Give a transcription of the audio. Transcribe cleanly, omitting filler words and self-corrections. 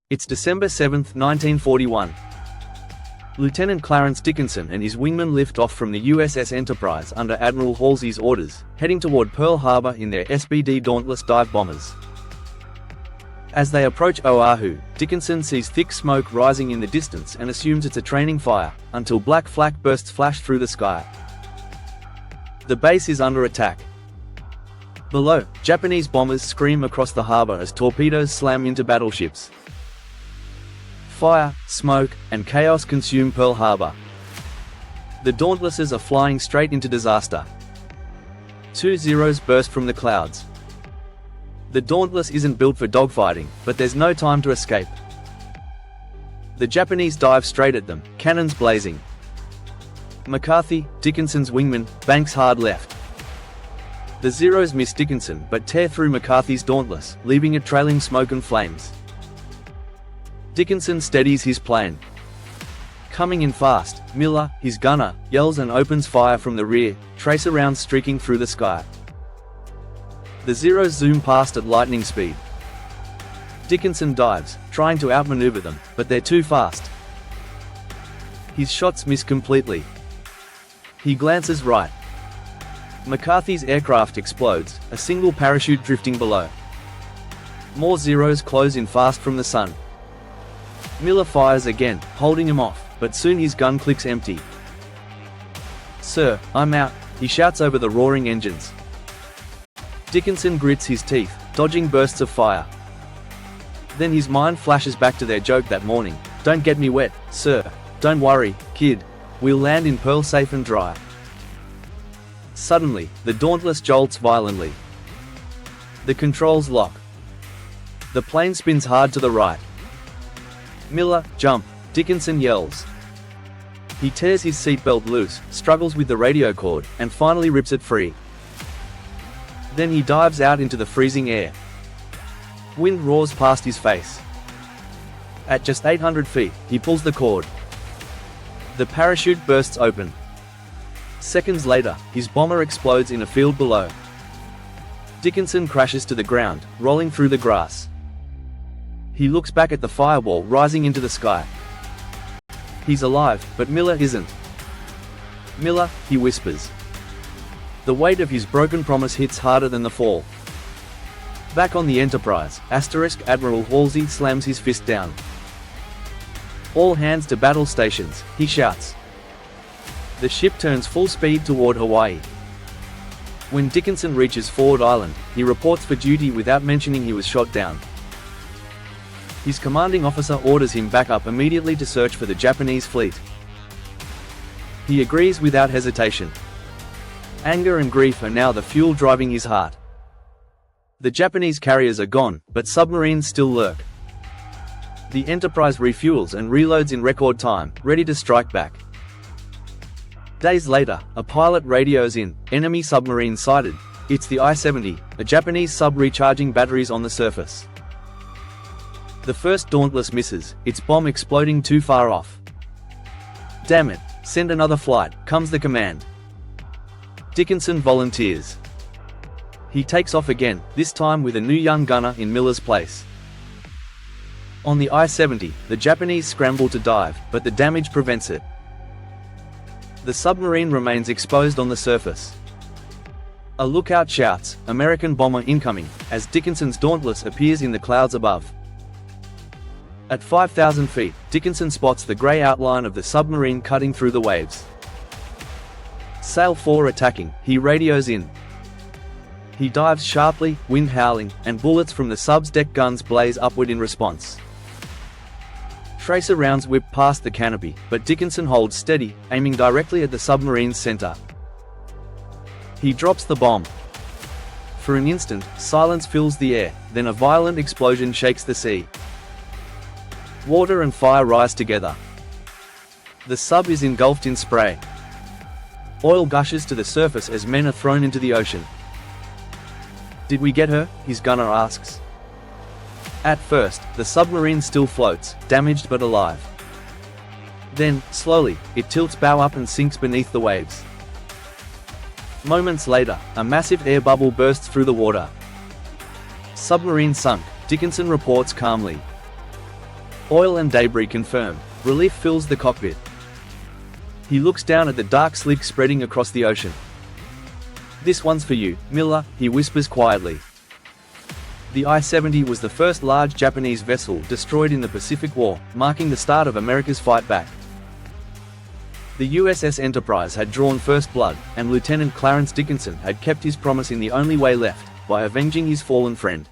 It's December 7, 1941. Lieutenant Clarence Dickinson and his wingmen lift off from the USS Enterprise under Admiral Halsey's orders, heading toward Pearl Harbor in their SBD Dauntless dive bombers. As they approach Oahu, Dickinson sees thick smoke rising in the distance and assumes it's a training fire, until black flak bursts flash through the sky. The base is under attack. Below, Japanese bombers scream across the harbor as torpedoes slam into battleships. Fire, smoke, and chaos consume Pearl Harbor. The Dauntlesses are flying straight into disaster. 2 Zeros burst from the clouds. The Dauntless isn't built for dogfighting, but there's no time to escape. The Japanese dive straight at them, cannons blazing. McCarthy, Dickinson's wingman, banks hard left. The Zeros miss Dickinson but tear through McCarthy's Dauntless, leaving it trailing smoke and flames. Dickinson steadies his plane. Coming in fast, Miller, his gunner, yells and opens fire from the rear, tracer rounds streaking through the sky. The Zeros zoom past at lightning speed. Dickinson dives, trying to outmaneuver them, but they're too fast. His shots miss completely. He glances right. McCarthy's aircraft explodes, a single parachute drifting below. More Zeros close in fast from the sun. Miller fires again, holding him off, but soon his gun clicks empty. "Sir, I'm out," he shouts over the roaring engines. Dickinson grits his teeth, dodging bursts of fire. Then his mind flashes back to their joke that morning. "Don't get me wet, sir. Don't worry, kid. We'll land in Pearl safe and dry." Suddenly, the Dauntless jolts violently. The controls lock. The plane spins hard to the right. "Miller, jump," Dickinson yells. He tears his seatbelt loose, struggles with the radio cord, and finally rips it free. Then he dives out into the freezing air. Wind roars past his face. At just 800 feet, he pulls the cord. The parachute bursts open. Seconds later, his bomber explodes in a field below. Dickinson crashes to the ground, rolling through the grass. He looks back at the fireball rising into the sky. He's alive, but Miller isn't. "Miller," he whispers. The weight of his broken promise hits harder than the fall. Back on the Enterprise, Admiral Halsey slams his fist down. "All hands to battle stations," he shouts. The ship turns full speed toward Hawaii. When Dickinson reaches Ford Island, he reports for duty without mentioning he was shot down. His commanding officer orders him back up immediately to search for the Japanese fleet. He agrees without hesitation. Anger and grief are now the fuel driving his heart. The Japanese carriers are gone, but submarines still lurk. The Enterprise refuels and reloads in record time, ready to strike back. Days later, a pilot radios in, "Enemy submarine sighted." It's the I-70, a Japanese sub recharging batteries on the surface. The first Dauntless misses, its bomb exploding too far off. "Damn it, send another flight," comes the command. Dickinson volunteers. He takes off again, this time with a new young gunner in Miller's place. On the I-70, the Japanese scramble to dive, but the damage prevents it. The submarine remains exposed on the surface. A lookout shouts, "American bomber incoming," as Dickinson's Dauntless appears in the clouds above. At 5,000 feet, Dickinson spots the grey outline of the submarine cutting through the waves. "Sail 4 attacking," he radios in. He dives sharply, wind howling, and bullets from the sub's deck guns blaze upward in response. Tracer rounds whip past the canopy, but Dickinson holds steady, aiming directly at the submarine's center. He drops the bomb. For an instant, silence fills the air, then a violent explosion shakes the sea. Water and fire rise together. The sub is engulfed in spray. Oil gushes to the surface as men are thrown into the ocean. "Did we get her?" his gunner asks. At first, the submarine still floats, damaged but alive. Then, slowly, it tilts bow up and sinks beneath the waves. Moments later, a massive air bubble bursts through the water. "Submarine sunk," Dickinson reports calmly. Oil and debris confirmed. Relief fills the cockpit. He looks down at the dark slick spreading across the ocean. "This one's for you, Miller," he whispers quietly. The I-70 was the first large Japanese vessel destroyed in the Pacific War, marking the start of America's fight back. The USS Enterprise had drawn first blood, and Lieutenant Clarence Dickinson had kept his promise in the only way left, by avenging his fallen friend.